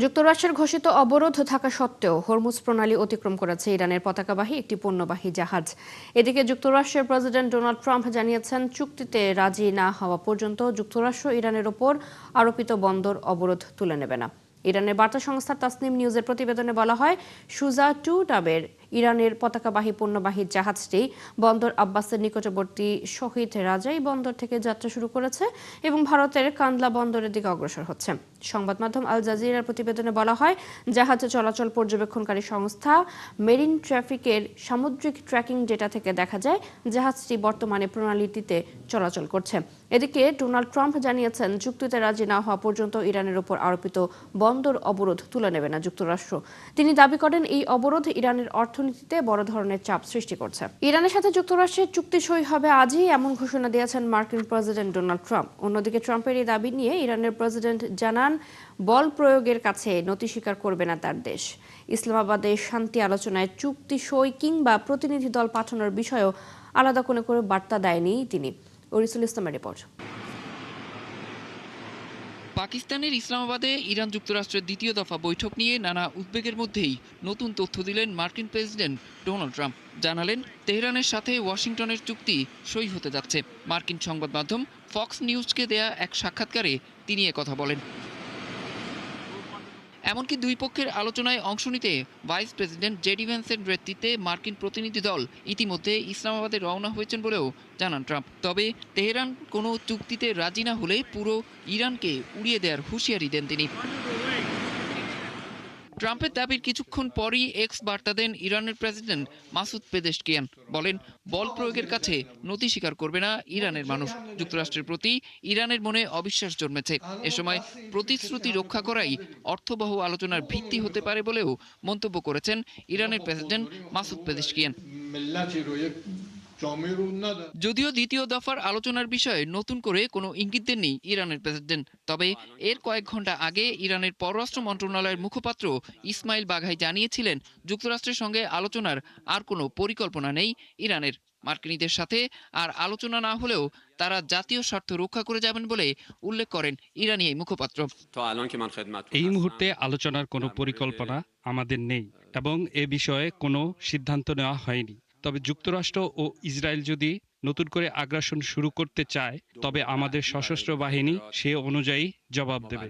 যুক্তরাষ্ট্রের ঘোষিত অবরোধ থাকা সত্ত্বেও হরমুজ প্রণালী অতিক্রম করেছে ইরানের পতাকাবাহী একটি পণ্যবাহী জাহাজ। এদিকে যুক্তরাষ্ট্রের প্রেসিডেন্ট ডোনাল্ড ট্রাম্প জানিয়েছেন, চুক্তিতে রাজি না হওয়া পর্যন্ত যুক্তরাষ্ট্র ইরানের ওপর আরোপিত বন্দর অবরোধ তুলে নেবে না। ইরানের বার্তা সংস্থা তাসনিম নিউজের প্রতিবেদনে বলা হয়, সুজা 2 নামের ইরানের পতাকাবাহী পণ্যবাহী জাহাজটি বন্দর আব্বাসের নিকটবর্তী শহীদ রাজাই বন্দর থেকে যাত্রা শুরু করেছে এবং ভারতের কান্দলা বন্দরের দিকে অগ্রসর হচ্ছে। সংবাদ মাধ্যম আল জাজিরার প্রতিবেদনে বলা হয়, জাহাজে চলাচল পর্যবেক্ষণকারী সংস্থা মেরিন ট্রাফিকের সামুদ্রিক ট্র্যাকিং ডেটা থেকে দেখা যায় জাহাজটি বর্তমানে প্রণালীটিতে চলাচল করছে। এদিকে ডোনাল্ড ট্রাম্প জানিয়েছেন, চুক্তিতে রাজি না হওয়া পর্যন্ত ইরানের উপর আরোপিত বন্দর অবরোধ তুলে নেবে না যুক্তরাষ্ট্র। তিনি দাবি করেন, এই অবরোধ ইরানের অর্থনীতিতে বড় ধরনের চাপ সৃষ্টি করছে। ইরানের সাথে যুক্তরাষ্ট্রের চুক্তি সই হবে আজই, এমন ঘোষণা দিয়েছেন মার্কিন প্রেসিডেন্ট ডোনাল্ড ট্রাম্প। অন্যদিকে ট্রাম্পের এই দাবি নিয়ে ইরানের প্রেসিডেন্ট জানান, বল প্রয়োগের কাছে নতি স্বীকার করবে না তার দেশ। ইসলামাবাদে শান্তি আলোচনায় চুক্তি সই কিংবা প্রতিনিধি দল পাঠানোর বিষয়েও আলাদা করে বার্তা দেয়নি তিনি। ওরিসুল ইসলামের রিপোর্ট। পাকিস্তানের ইসলামাবাদে ইরান যুক্তরাষ্ট্রের দ্বিতীয় দফা বৈঠক নিয়ে নানা উদ্বেগের মধ্যেই নতুন তথ্য দিলেন মার্কিন প্রেসিডেন্ট ডোনাল্ড ট্রাম্প। জানালেন, তেহরানের সাথে ওয়াশিংটনের চুক্তি সই হতে যাচ্ছে। মার্কিন সংবাদ মাধ্যম ফক্স নিউজকে দেয়া এক সাক্ষাৎকারে তিনি কথা বলেন। এমনকি দুই পক্ষের আলোচনায় অংশ নিতে ভাইস প্রেসিডেন্ট জেডি ভ্যান্সের নেতৃত্বে মার্কিন প্রতিনিধি দল ইতিমধ্যে ইসলামাবাদে রওনা হয়েছেন বলেও জানান ট্রাম্প। তবে তেহরান কোনো চুক্তিতে রাজি না হলে পুরো ইরানকে উড়িয়ে দেওয়ার হুঁশিয়ারি দেন তিনি। ট্রাম্পের দাবির কিছুক্ষণ পরই এক্স বার্তা দেন ইরানের প্রেসিডেন্ট মাসুদ পেজেশকিয়ান। বলেন, বল প্রয়োগের কাছে নতি স্বীকার করবে না ইরানের মানুষ। যুক্তরাষ্ট্রের প্রতি ইরানের মনে অবিশ্বাস জন্মেছে। এ সময় প্রতিশ্রুতি রক্ষা করাই অর্থবহ আলোচনার ভিত্তি হতে পারে বলেও মন্তব্য করেছেন ইরানের প্রেসিডেন্ট মাসুদ পেজেশকিয়ান। যদিও দ্বিতীয় দফার আলোচনার বিষয়ে নতুন করে কোনো ইঙ্গিত দেননি ইরানের প্রেসিডেন্ট। তবে এর কয়েক ঘন্টা আগে ইরানের পররাষ্ট্র মন্ত্রণালয়ের মুখপাত্র ইসমাইল বাঘাই জানিয়েছিলেন, যুক্তরাষ্ট্রের সঙ্গে আলোচনার আর কোনো পরিকল্পনা নেই ইরানের। মার্কিনীদের সাথে আর আলোচনা না হলেও তারা জাতীয় স্বার্থ রক্ষা করে যাবেন বলে উল্লেখ করেন ইরানি এই মুখপাত্র। এই মুহূর্তে আলোচনার কোনো পরিকল্পনা আমাদের নেই এবং এ বিষয়ে কোনো সিদ্ধান্ত নেওয়া হয়নি। তবে যুক্তরাষ্ট্র ও ইসরায়েল যদি নতুন করে আগ্রাসন শুরু করতে চায়, তবে আমাদের সশস্ত্র বাহিনী সে অনুযায়ী জবাব দেবে।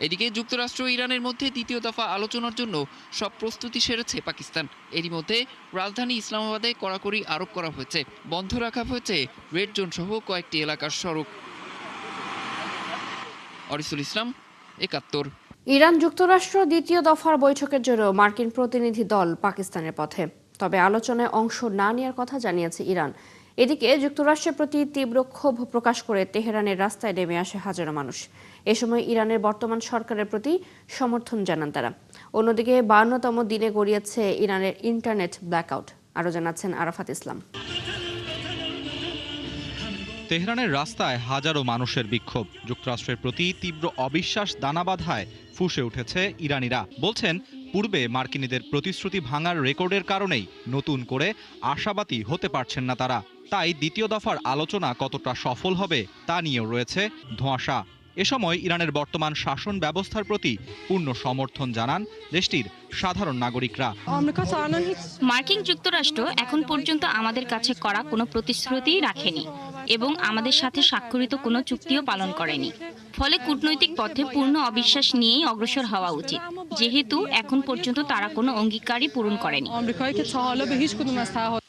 এদিকে যুক্তরাষ্ট্র ইরানের মধ্যে দ্বিতীয় দফা আলোচনার জন্য সব প্রস্তুতি সেরেছে পাকিস্তান। এরই মধ্যে রাজধানী ইসলামাবাদে কড়াকড়ি আরোপ করা হয়েছে। বন্ধ রাখা হয়েছে রেড জোন সহ কয়েকটি এলাকার সড়ক। অরিসুল ইসলাম, ৭১। ইরান যুক্তরাষ্ট্র দ্বিতীয় দফার বৈঠকের জন্য মার্কিন প্রতিনিধি দল পাকিস্তানের পথে। তবে আলোচনায় অংশ না নেওয়ার কথা জানিয়েছে ইরান। এদিকে যুক্তরাষ্ট্রের প্রতি তীব্র ক্ষোভ প্রকাশ করে তেহরানের রাস্তায় নেমে আসে হাজারো মানুষ। এ সময় ইরানের বর্তমান সরকারের প্রতি সমর্থন জানান তারা। অন্যদিকে ৫২তম দিনে গড়িয়েছে ইরানের ইন্টারনেট ব্ল্যাকআউট। আরও জানাচ্ছেন আরাফাত ইসলাম। তেহরানের রাস্তায় হাজারো মানুষের বিক্ষোভ। যুক্তরাষ্ট্রের প্রতি তীব্র অবিশ্বাস দানা বাঁধায় ফুঁসে উঠেছে ইরানিরা। বলছেন, পূর্বে মার্কিনীদের প্রতিশ্রুতি ভাঙার রেকর্ডের কারণেই নতুন করে আশাবাদী হতে পারছেন না তারা। তাই দ্বিতীয় দফার আলোচনা কতটা সফল হবে তা নিয়েও রয়েছে ধোঁয়াশা। এ সময় ইরানের বর্তমান শাসন ব্যবস্থার প্রতি পূর্ণ সমর্থন জানান দেশটির সাধারণ নাগরিকরা। মার্কিন যুক্তরাষ্ট্র এখন পর্যন্ত আমাদের কাছে করা কোনো প্রতিশ্রুতি রাখেনি এবং আমাদের সাথে স্বাক্ষরিত কোনো চুক্তিও পালন করেনি। ফলে কূটনৈতিক পথে পূর্ণ অবিশ্বাস নিয়েই অগ্রসর হওয়া উচিত, যেহেতু এখন পর্যন্ত তারা কোনো অঙ্গীকারই পূরণ করেনি।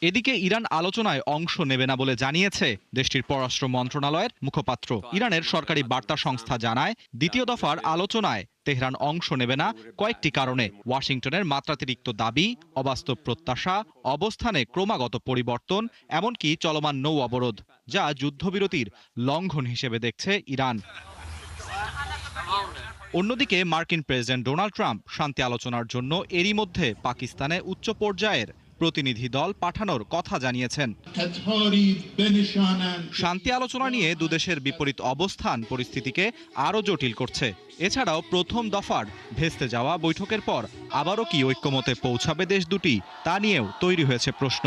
এদিকে ইরান আলোচনায় অংশ নেবে না বলে জানিয়েছে দেশটির পররাষ্ট্র মন্ত্রণালয়ের মুখপাত্র। ইরানের সরকারি বার্তা সংস্থা জানায়, দ্বিতীয় দফার আলোচনায় তেহরান অংশ নেবে না কয়েকটি কারণে। ওয়াশিংটনের মাত্রাতিরিক্ত দাবি, অবাস্তব প্রত্যাশা, অবস্থানে ক্রমাগত পরিবর্তন, এমনকি চলমান নৌ অবরোধ, যা যুদ্ধবিরতির লঙ্ঘন হিসেবে দেখছে ইরান। অন্যদিকে মার্কিন প্রেসিডেন্ট ডোনাল্ড ট্রাম্প শান্তি আলোচনার জন্য এরই মধ্যে পাকিস্তানে উচ্চ পর্যায়ের প্রতিনিধি দল পাঠানোর কথা জানিয়েছেন। শান্তি আলোচনা নিয়ে দুদেশের বিপরীত অবস্থান পরিস্থিতিকে আরও জটিল করছে। এছাড়াও প্রথম দফার ভেস্তে যাওয়া বৈঠকের পর আবারও কি ঐক্যমতে পৌঁছাবে দেশ দুটি, তা নিয়েও তৈরি হয়েছে প্রশ্ন।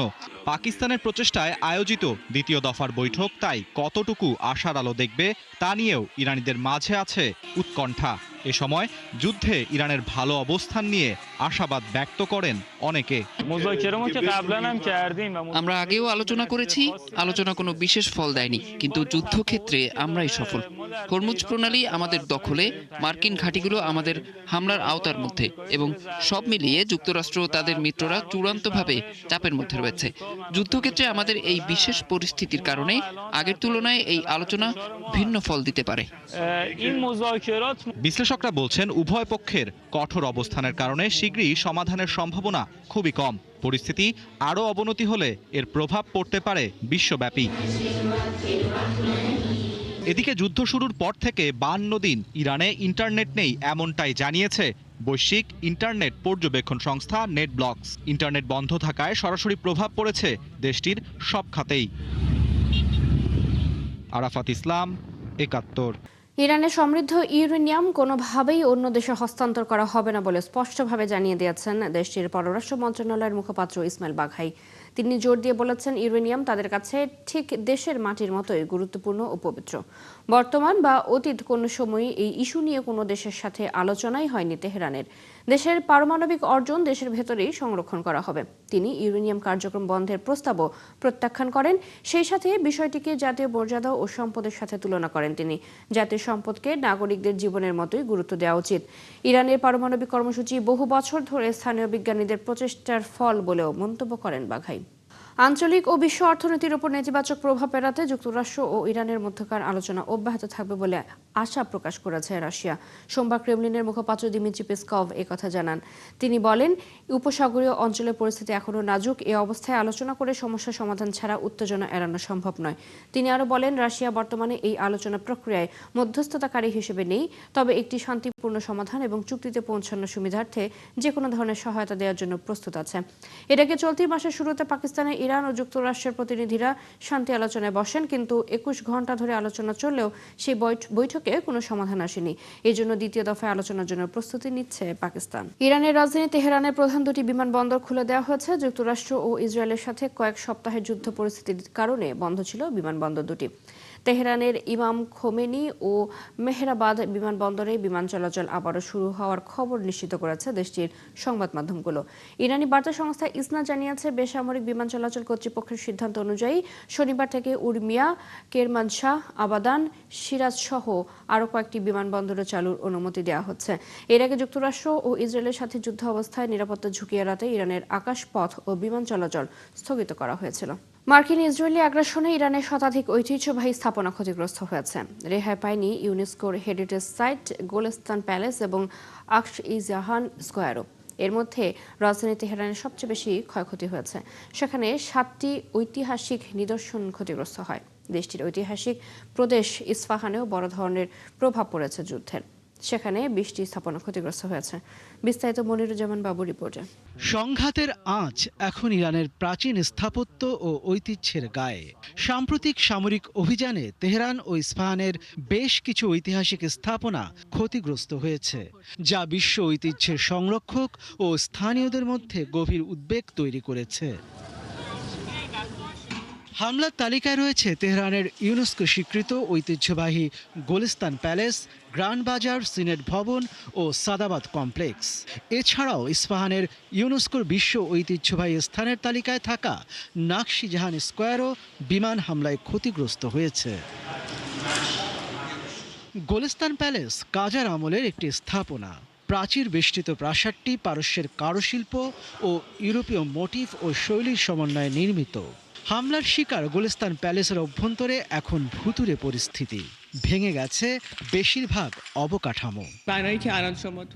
পাকিস্তানের প্রচেষ্টায় আয়োজিত দ্বিতীয় দফার বৈঠক তাই কতটুকু আশার আলো দেখবে তা নিয়েও ইরানিদের মাঝে আছে উৎকণ্ঠা। এ সময় যুদ্ধে ইরানের ভালো অবস্থান নিয়ে আশাবাদ ব্যক্ত করেন অনেকে। আমরা আগেও আলোচনা করেছি, আলোচনা কোনো বিশেষ ফল দেয়নি, কিন্তু যুদ্ধক্ষেত্রে আমরাই সফল। হরমুজ প্রণালী আমাদের দখলে, মার্কিন ঘাঁটিগুলো আমাদের হামলার আওতার মধ্যে, এবং সব মিলিয়ে যুক্তরাষ্ট্র ও তাদের মিত্ররা চূড়ান্তভাবে চাপের মধ্যে রয়েছে। যুদ্ধক্ষেত্রে আমাদের এই বিশেষ পরিস্থিতির কারণে আগের তুলনায় এই আলোচনা ভিন্ন ফল দিতে পারে। বিশ্লেষকরা বলছেন উভয় পক্ষের কঠোর অবস্থানের কারণে শীঘ্রই সমাধানের সম্ভাবনা খুবই কম। পরিস্থিতি আরও অবনতি হলে এর প্রভাব পড়তে পারে বিশ্বব্যাপী। এদিকে যুদ্ধ শুরুর পর থেকে 52 দিন ইরানে ইন্টারনেট নেই এমনটাই জানিয়েছে বৈশ্বিক ইন্টারনেট পর্যবেক্ষণ সংস্থা নেটব্লকস। ইন্টারনেট বন্ধ থাকায় সরাসরি প্রভাব পড়েছে দেশটির সব খাতেই। আরাফাত ইসলাম, ৭১। ইরানের সমৃদ্ধ ইউরেনিয়াম কোনোভাবেই অন্য দেশে হস্তান্তর করা হবে না বলে স্পষ্টভাবে জানিয়ে দিয়েছেন দেশটির পররাষ্ট্র মন্ত্রণালয়ের মুখপাত্র ইসমাইল বাঘাই। তিনি জোর দিয়ে বলেছেন, ইউরেনিয়াম তাদের কাছে ঠিক দেশের মাটির মতোই গুরুত্বপূর্ণ ও পবিত্র। বর্তমান বা অতীত কোনো সময়ই এই ইস্যু নিয়ে কোনো দেশের সাথে আলোচনাই হয়নি তেহরানের। দেশের পারমাণবিক অর্জন দেশের ভেতরেই সংরক্ষণ করা হবে। তিনি ইউরেনিয়াম কার্যক্রম বন্ধের প্রস্তাবও প্রত্যাখ্যান করেন। সেই সাথে বিষয়টিকে জাতীয় মর্যাদা ও সম্পদের সাথে তুলনা করেন তিনি। জাতীয় সম্পদকে নাগরিকদের জীবনের মতোই গুরুত্ব দেওয়া উচিত। ইরানের পারমাণবিক কর্মসূচি বহু বছর ধরে স্থানীয় বিজ্ঞানীদের প্রচেষ্টার ফল বলেও মন্তব্য করেন বাঘাই। আঞ্চলিক ও বিশ্ব অর্থনীতির উপর নেতিবাচক প্রভাব এড়াতে যুক্তরাষ্ট্র ও ইরানের মধ্যকার আলোচনা অব্যাহত থাকবে বলে আশা প্রকাশ করেছে রাশিয়া। সোমবার ক্রেমলিনের মুখপাত্র দিমিত্রি পেসকভ একথা জানান। তিনি বলেন, উপসাগরীয় অঞ্চলের পরিস্থিতি এখনও নাজুক। এ অবস্থায় আলোচনা করে সমস্যা সমাধান ছাড়া উত্তেজনা এড়ানো সম্ভব নয়। তিনি আরও বলেন, রাশিয়া বর্তমানে এই আলোচনা প্রক্রিয়ায় মধ্যস্থতাকারী হিসেবে নেই, তবে একটি শান্তিপূর্ণ সমাধান এবং চুক্তিতে পৌঁছানোর সুবিধার্থে যে কোনো ধরনের সহায়তা দেওয়ার জন্য প্রস্তুত আছে। এটাকে চলতি মাসের শুরুতে পাকিস্তানে ইরান ও যুক্তরাষ্ট্রের প্রতিনিধিরা শান্তি আলোচনায় বসেন, কিন্তু 21 ঘণ্টা ধরে আলোচনা চললেও সেই বৈঠকে কোনো সমাধান আসেনি। এই জন্য দ্বিতীয় দফায় আলোচনার জন্য প্রস্তুতি নিচ্ছে পাকিস্তান। ইরানের রাজধানী তেহরানের প্রধান দুটি বিমানবন্দর খুলে দেওয়া হয়েছে। যুক্তরাষ্ট্র ও ইসরায়েলের সাথে কয়েক সপ্তাহের যুদ্ধ পরিস্থিতির কারণে বন্ধ ছিল বিমানবন্দর দুটি। তেহরানের ইমাম খোমেনি ও মেহরাবাদ বিমানবন্দরে বিমান চলাচল আবারও শুরু হওয়ার খবর নিশ্চিত করেছে দেশটির সংবাদ মাধ্যমগুলো। ইরানি বার্তা সংস্থা ইসনা জানিয়েছে, বেসামরিক বিমান চলাচল কর্তৃপক্ষের সিদ্ধান্ত অনুযায়ী শনিবার থেকে উর্মিয়া, কেরমানশাহ, আবাদান, সিরাজ সহ আরও কয়েকটি বিমানবন্দরে চালুর অনুমতি দেওয়া হচ্ছে। এর আগে যুক্তরাষ্ট্র ও ইসরায়েলের সাথে যুদ্ধ অবস্থায় নিরাপত্তা ঝুঁকি এড়াতে ইরানের আকাশপথ ও বিমান চলাচল স্থগিত করা হয়েছিল। মার্কিন ইসরায়েলি আগ্রাসনে ইরানের শতাধিক ঐতিহ্যবাহী স্থাপনা ক্ষতিগ্রস্ত হয়েছে। রেহাই পায়নি ইউনেস্কোর হেরিটেজ সাইট গোলেস্তান প্যালেস এবং আকশ-ই-জাহান স্কোয়ারও। এর মধ্যে রাজধানী তেহরানের সবচেয়ে বেশি ক্ষয়ক্ষতি হয়েছে। সেখানে 7টি ঐতিহাসিক নিদর্শন ক্ষতিগ্রস্ত হয়। দেশটির ঐতিহাসিক প্রদেশ ইস্পাহানেও বড় ধরনের প্রভাব পড়েছে যুদ্ধের। সেখানে 20টি স্থাপনা ক্ষতিগ্রস্ত হয়েছে। বিস্তারিত মনিরুজ্জামান বাবুর রিপোর্টে। সংঘাতের আঁচ এখন ইরানের প্রাচীন স্থাপত্য ও ঐতিহ্যের গায়ে। সাম্প্রতিক সামরিক অভিযানে তেহরান ও ইস্পাহানের বেশ কিছু ঐতিহাসিক স্থাপনা ক্ষতিগ্রস্ত হয়েছে, যা বিশ্ব ঐতিহ্যের সংরক্ষক ও স্থানীয়দের মধ্যে গভীর উদ্বেগ তৈরি করেছে। হামলার তালিকায় রয়েছে তেহরানের ইউনেস্কো স্বীকৃত ঐতিহ্যবাহী গোলিস্তান প্যালেস, গ্রান্ড বাজার, সিনেট ভবন ও সাদাবাদ কমপ্লেক্স। এছাড়াও ইস্পাহানের ইউনেস্কোর বিশ্ব ঐতিহ্যবাহী স্থানের তালিকায় থাকা আকশ-ই-জাহান স্কোয়ারও বিমান হামলায় ক্ষতিগ্রস্ত হয়েছে। গোলিস্তান প্যালেস কাজার আমলের একটি স্থাপনা। প্রাচীর বেষ্টিত প্রাসাদটি পারস্যের কারুশিল্প ও ইউরোপীয় মোটিভ ও শৈলীর সমন্বয়ে নির্মিত। হামলার শিকার গোলিস্তান প্যালেসের অভ্যন্তরে এখন ভুতুড়ে পরিস্থিতি। ভেঙে গেছে বেশিরভাগ অবকাঠামো।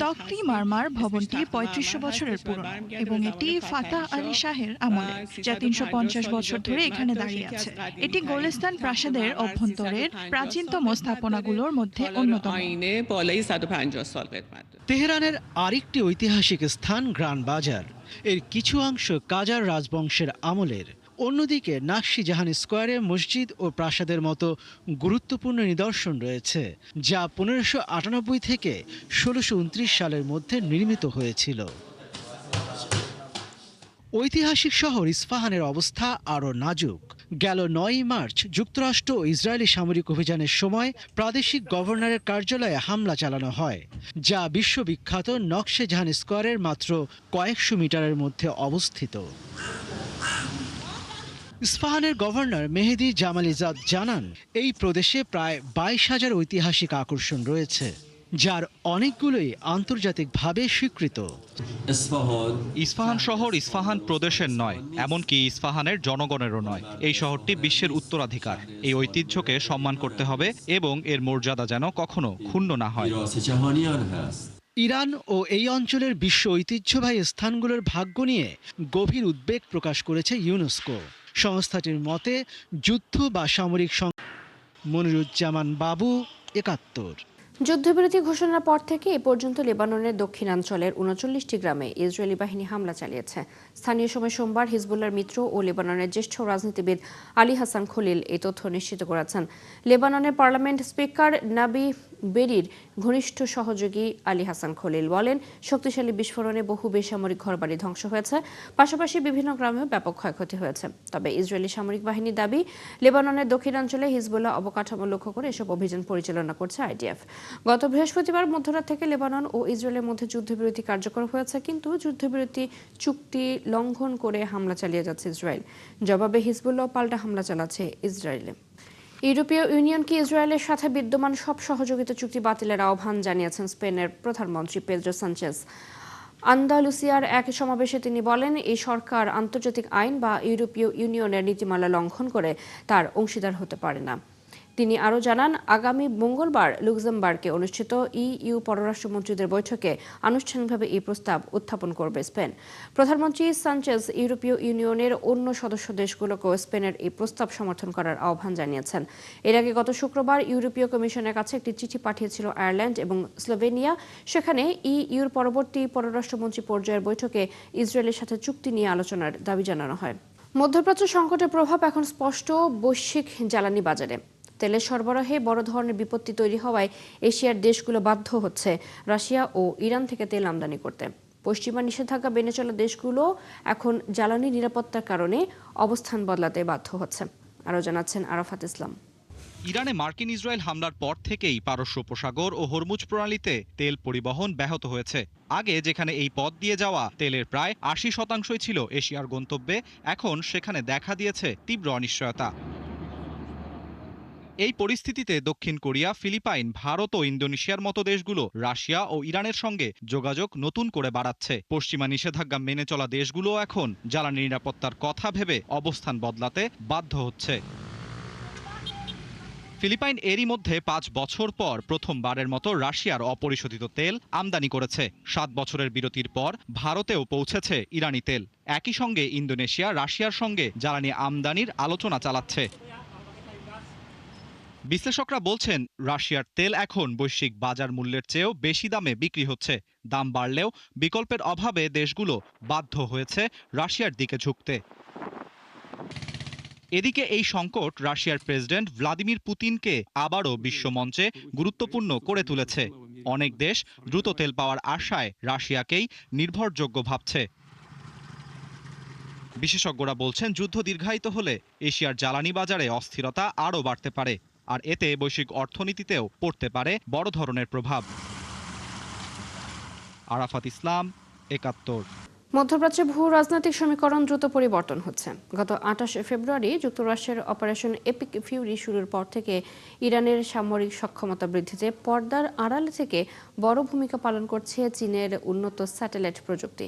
তখতি মারমার ভবনটি ৩৫০০ বছরের পুরনো এবং এটি ফাতাহ আলী শাহের আমলে, যা ৩৫০ বছর ধরে এখানে দাঁড়িয়ে আছে। এটি গোলিস্তান প্রাসাদের অভ্যন্তরের প্রাচীনতম স্থাপনাগুলোর মধ্যে অন্যতম। তেহরানের আরেকটি ঐতিহাসিক স্থান গ্রান্ড বাজার। এর কিছু অংশ কাজার রাজবংশের আমলের। অন্যদিকে আকশ-ই-জাহান স্কোয়ারে মসজিদ ও প্রাসাদের মতো গুরুত্বপূর্ণ নিদর্শন রয়েছে, যা 1598 থেকে 1629 সালের মধ্যে নির্মিত হয়েছিল। ঐতিহাসিক শহর ইস্পাহানের অবস্থা আরও নাজুক। গেল 9 মার্চ যুক্তরাষ্ট্র ও ইসরায়েলি সামরিক অভিযানের সময় প্রাদেশিক গভর্নরের কার্যালয়ে হামলা চালানো হয়, যা বিশ্ববিখ্যাত নকশে জাহান স্কোয়ারের মাত্র কয়েকশো মিটারের মধ্যে অবস্থিত। ইস্পাহানের গভর্নর মেহেদি জামালিজাদ জানান, এই প্রদেশে প্রায় 22,000 ঐতিহাসিক আকর্ষণ রয়েছে, যার অনেকগুলোই আন্তর্জাতিকভাবে স্বীকৃত। ইস্পাহান শহর ইস্পাহান প্রদেশের নয়, এমনকি ইস্পাহানের জনগণেরও নয়। এই শহরটি বিশ্বের উত্তরাধিকার। এই ঐতিহ্যকে সম্মান করতে হবে এবং এর মর্যাদা যেন কখনো ক্ষুণ্ণ না হয়। ইরান ও এই অঞ্চলের বিশ্ব ঐতিহ্যবাহী স্থানগুলোর ভাগ্য নিয়ে গভীর উদ্বেগ প্রকাশ করেছে ইউনেস্কো। সংস্থাটির মতে যুদ্ধ বা সামরিক মনিরুজ্জামান বাবু, ৭১। যুদ্ধবিরতি ঘোষণার পর থেকে এ পর্যন্ত লেবাননের দক্ষিণাঞ্চলের ৩৯টি গ্রামে ইসরায়েলি বাহিনী হামলা চালিয়েছে। স্থানীয় সময় সোমবার হিজবুল্লাহর মিত্র ও লেবাননের জ্যেষ্ঠ রাজনীতিবিদ আলী হাসান খলিল এই তথ্য নিশ্চিত করেছেন। লেবাননের পার্লামেন্ট স্পিকার নাবি বেরির ঘনিষ্ঠ সহযোগী আলী হাসান খলিল বলেন, শক্তিশালী বিস্ফোরণে বহু বেসামরিক ঘরবাড়ি ধ্বংস হয়েছে, পাশাপাশি বিভিন্ন গ্রামেও ব্যাপক ক্ষয়ক্ষতি হয়েছে। তবে ইসরায়েলি সামরিক বাহিনীর দাবি, লেবাননের দক্ষিণাঞ্চলে হিজবুল্লাহ অবকাঠামো লক্ষ্য করে এসব অভিযান পরিচালনা করছে আইডিএফ। গত বৃহস্পতিবার মধ্যরাত থেকে লেবানন ও ইসরায়েলের মধ্যে যুদ্ধবিরতি কার্যকর হয়েছে, কিন্তু যুদ্ধবিরতি চুক্তি লঙ্ঘন করে হামলা চালিয়ে যাচ্ছে ইসরায়েল। জবাবে হিজবুল্লাহ পাল্টা হামলা চালাচ্ছে ইসরায়েলে। ইউরোপীয় ইউনিয়নকে ইসরায়েলের সাথে বিদ্যমান সব সহযোগিতা চুক্তি বাতিলের আহ্বান জানিয়েছেন স্পেনের প্রধানমন্ত্রী পেদ্রো সানচেজ। আন্দালুসিয়ার এক সমাবেশে তিনি বলেন, এই সরকার আন্তর্জাতিক আইন বা ইউরোপীয় ইউনিয়নের নীতিমালা লঙ্ঘন করে তার অংশীদার হতে পারে না। তিনি আরও জানান, আগামী মঙ্গলবার লুক্সেমবার্গে অনুষ্ঠিত ইইউ পররাষ্ট্রমন্ত্রীদের বৈঠকে আনুষ্ঠানিকভাবে এই প্রস্তাব উত্থাপন করবে স্পেন। প্রধানমন্ত্রী সানচেজ ইউরোপীয় ইউনিয়নের অন্য সদস্য দেশগুলোকেও স্পেনের এই প্রস্তাব সমর্থন করার আহ্বান জানিয়েছেন। এর আগে গত শুক্রবার ইউরোপীয় কমিশনের কাছে একটি চিঠি পাঠিয়েছিল আয়ারল্যান্ড এবং স্লোভেনিয়া। সেখানে ইইউর পরবর্তী পররাষ্ট্রমন্ত্রী পর্যায়ের বৈঠকে ইসরায়েলের সাথে চুক্তি নিয়ে আলোচনার দাবি জানানো হয়। মধ্যপ্রাচ্য সংকটের প্রভাব এখন স্পষ্ট বৈশ্বিক জ্বালানি বাজারে। তেলের সরবরাহে বড় ধরনের বিপত্তি তৈরি হওয়ায় এশিয়ার দেশগুলো বাধ্য হচ্ছে রাশিয়া ও ইরান থেকে তেল আমদানি করতে। পশ্চিমা নিষেধাজ্ঞা মেনে চলা দেশগুলো এখন জ্বালানি নিরাপত্তার কারণে অবস্থান বদলাতে বাধ্য হচ্ছে। আরও জানাচ্ছেন আরাফাত ইসলাম। ইরানে মার্কিন ইসরায়েল হামলার পর থেকেই পারস্য উপসাগর ও হরমুজ প্রণালীতে তেল পরিবহন ব্যাহত হয়েছে। আগে যেখানে এই পথ দিয়ে যাওয়া তেলের প্রায় ৮০% ছিল এশিয়ার গন্তব্যে, এখন সেখানে দেখা দিয়েছে তীব্র অনিশ্চয়তা। এই পরিস্থিতিতে দক্ষিণ কোরিয়া, ফিলিপাইন, ভারত ও ইন্দোনেশিয়ার মতো দেশগুলো রাশিয়া ও ইরানের সঙ্গে যোগাযোগ নতুন করে বাড়াচ্ছে। পশ্চিমা নিষেধাজ্ঞা মেনে চলা দেশগুলো এখন জ্বালানি নিরাপত্তার কথা ভেবে অবস্থান বদলাতে বাধ্য হচ্ছে। ফিলিপাইন এরই মধ্যে 5 বছর পর প্রথমবারের মতো রাশিয়ার অপরিশোধিত তেল আমদানি করেছে। 7 বছরের বিরতির পর ভারতেও পৌঁছেছে ইরানি তেল। একই সঙ্গে ইন্দোনেশিয়া রাশিয়ার সঙ্গে জ্বালানি আমদানির আলোচনা চালাচ্ছে। বিশ্লেষকরা বলছেন, রাশিয়ার তেল এখন বৈশ্বিক বাজার মূল্যের চেয়েও বেশি দামে বিক্রি হচ্ছে। দাম বাড়লেও বিকল্পের অভাবে দেশগুলো বাধ্য হয়েছে রাশিয়ার দিকে ঝুঁকতে। এদিকে এই সংকট রাশিয়ার প্রেসিডেন্ট ভ্লাদিমির পুতিনকে আবারও বিশ্বমঞ্চে গুরুত্বপূর্ণ করে তুলেছে। অনেক দেশ দ্রুত তেল পাওয়ার আশায় রাশিয়াকেই নির্ভরযোগ্য ভাবছে। বিশেষজ্ঞরা বলছেন, যুদ্ধ দীর্ঘায়িত হলে এশিয়ার জ্বালানি বাজারে অস্থিরতা আরও বাড়তে পারে, আর এতে বৈশ্বিক অর্থনীতিতেও পড়তে পারে বড় ধরনের প্রভাব। আরাফাত ইসলাম, ৭১। মধ্যপ্রাচ্যে ভূ রাজনৈতিক সমীকরণ দ্রুত পরিবর্তন হচ্ছে। গত 28 ফেব্রুয়ারি যুক্তরাষ্ট্রের অপারেশন এপিক ফিউরি শুরুর পর থেকে ইরানের সামরিক সক্ষমতা বৃদ্ধিতে পর্দার আড়াল থেকে বড় ভূমিকা পালন করছে চীনের উন্নত স্যাটেলাইট প্রযুক্তি।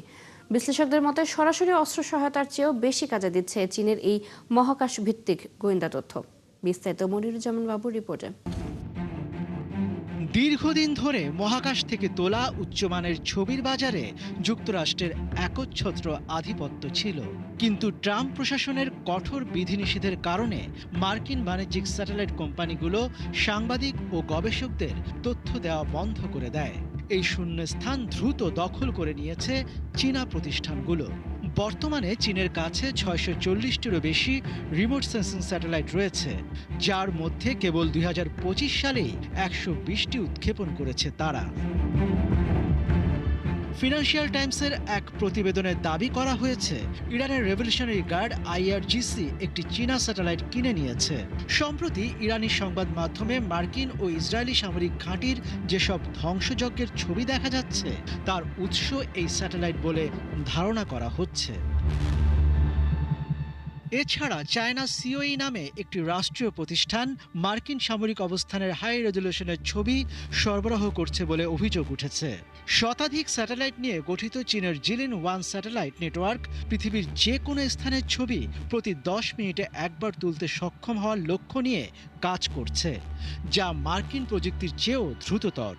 বিশ্লেষকদের মতে সরাসরি অস্ত্র সহায়তার চেয়েও বেশি কাজে দিচ্ছে চীনের এই মহাকাশ ভিত্তিক গোয়েন্দা তথ্য। বিস্তারিত মনিরুজ্জামান বাবুর রিপোর্টে। দীর্ঘদিন ধরে মহাকাশ থেকে তোলা উচ্চমানের ছবির বাজারে যুক্তরাষ্ট্রের একচ্ছত্র আধিপত্য ছিল, কিন্তু ট্রাম্প প্রশাসনের কঠোর বিধিনিষেধের কারণে মার্কিন বাণিজ্যিক স্যাটেলাইট কোম্পানিগুলো সাংবাদিক ও গবেষকদের তথ্য দেওয়া বন্ধ করে দেয়। এই শূন্যস্থান দ্রুত দখল করে নিয়েছে চীনা প্রতিষ্ঠানগুলো। বর্তমানে চীনের কাছে 640টিরও বেশি রিমোট সেন্সিং স্যাটেলাইট রয়েছে, যার মধ্যে কেবল 2025 সালেই 120টি উৎক্ষেপণ করেছে তারা। ফিনান্সিয়াল টাইমসের এক প্রতিবেদনে দাবি করা হয়েছে ইরানের রেভলিউশনারি গার্ড আইআরজিসি একটি চীনা স্যাটেলাইট কিনে নিয়েছে। সম্প্রতি ইরানি সংবাদ মাধ্যমে মার্কিন ও ইসরায়েলি সামরিক ঘাঁটির যেসব ধ্বংসযজ্ঞের ছবি দেখা যাচ্ছে তার উৎস এই স্যাটেলাইট বলে ধারণা করা হচ্ছে। এছাড়া চায়না সিওই নামে একটি রাষ্ট্রীয় প্রতিষ্ঠান মার্কিন সামরিক অবস্থানের হাই রেজলিউশনের ছবি সরবরাহ করছে বলে অভিযোগ উঠেছে। শতাধিক স্যাটেলাইট নিয়ে গঠিত চীনের জিলিন ওয়ান স্যাটেলাইট নেটওয়ার্ক পৃথিবীর যে কোনো স্থানের ছবি প্রতি 10 মিনিটে একবার তুলতে সক্ষম হওয়ার লক্ষ্য নিয়ে কাজ করছে, যা মার্কিন প্রযুক্তির চেয়েও দ্রুততর।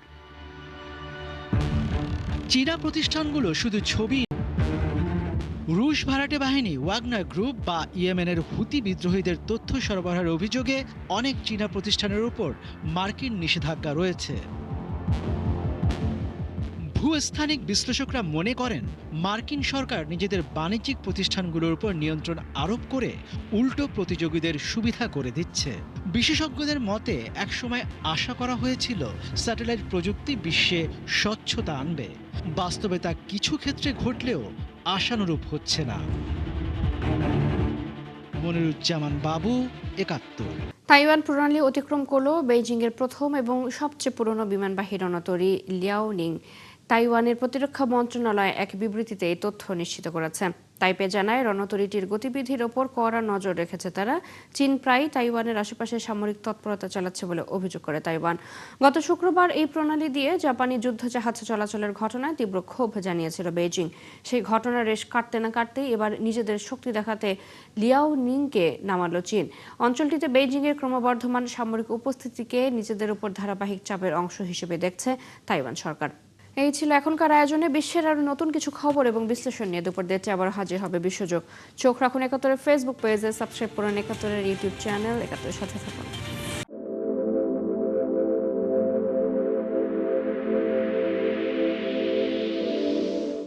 চীনা প্রতিষ্ঠানগুলো শুধু ছবি, রুশ ভাড়াটে বাহিনী ওয়াগনার গ্রুপ বা ইয়েমেনের হুতি বিদ্রোহীদের তথ্য সরবরাহের অভিযোগে অনেক চীনা প্রতিষ্ঠানের উপর মার্কিন নিষেধাজ্ঞা রয়েছে। ভূস্থানিক বিশ্লেষকরা মনে করেন মার্কিন সরকার নিজেদের বাণিজ্যিক প্রতিষ্ঠানগুলোর উপর নিয়ন্ত্রণ আরোপ করে উল্টো প্রতিযোগীদের সুবিধা করে দিচ্ছে। বিশেষজ্ঞদের মতে একসময় আশা করা হয়েছিল স্যাটেলাইট প্রযুক্তি বিশ্বে স্বচ্ছতা আনবে। বাস্তবে তা কিছু ক্ষেত্রে ঘটলেও আশানুরূপ হচ্ছে না। মনিরুজ্জামান বাবু, ৭১। তাইওয়ান প্রণালী অতিক্রম করল বেইজিংয়ের প্রথম এবং সবচেয়ে পুরনো বিমানবাহী রণতরী লিয়াওনিং। তাইওয়ানের প্রতিরক্ষা মন্ত্রণালয় এক বিবৃতিতে এই তথ্য নিশ্চিত করেছে। তাইপে জানায় রণতরীটির গতিবিধির ওপর কড়া নজর রেখেছে তারা। চীন প্রায় তাইওয়ানের আশেপাশে সামরিক তৎপরতা চালাচ্ছে বলে অভিযোগ করে তাইওয়ান। গত শুক্রবার এই প্রণালী দিয়ে জাপানি যুদ্ধজাহাজ চলাচলের ঘটনায় তীব্র ক্ষোভ জানিয়েছিল বেইজিং। সেই ঘটনার রেশ কাটতে না কাটতেই এবার নিজেদের শক্তি দেখাতে লিয়াওনিংকে নামালো চীন। অঞ্চলটিতে বেইজিংয়ের ক্রমবর্ধমান সামরিক উপস্থিতিকে নিজেদের উপর ধারাবাহিক চাপের অংশ হিসেবে দেখছে তাইওয়ান সরকার। এই ছিল এখনকার আয়োজনে। বিশ্বের আরো নতুন কিছু খবর এবং বিশ্লেষণ নিয়ে দুপুর 1:30 আবার হাজির হবে বিশ্বযোগ। চোখ রাখুন ৭১-এর ফেসবুক পেজে, সাবস্ক্রাইব করুন ৭১-এর ইউটিউব চ্যানেল। ৭১-এর সাথে থাকুন।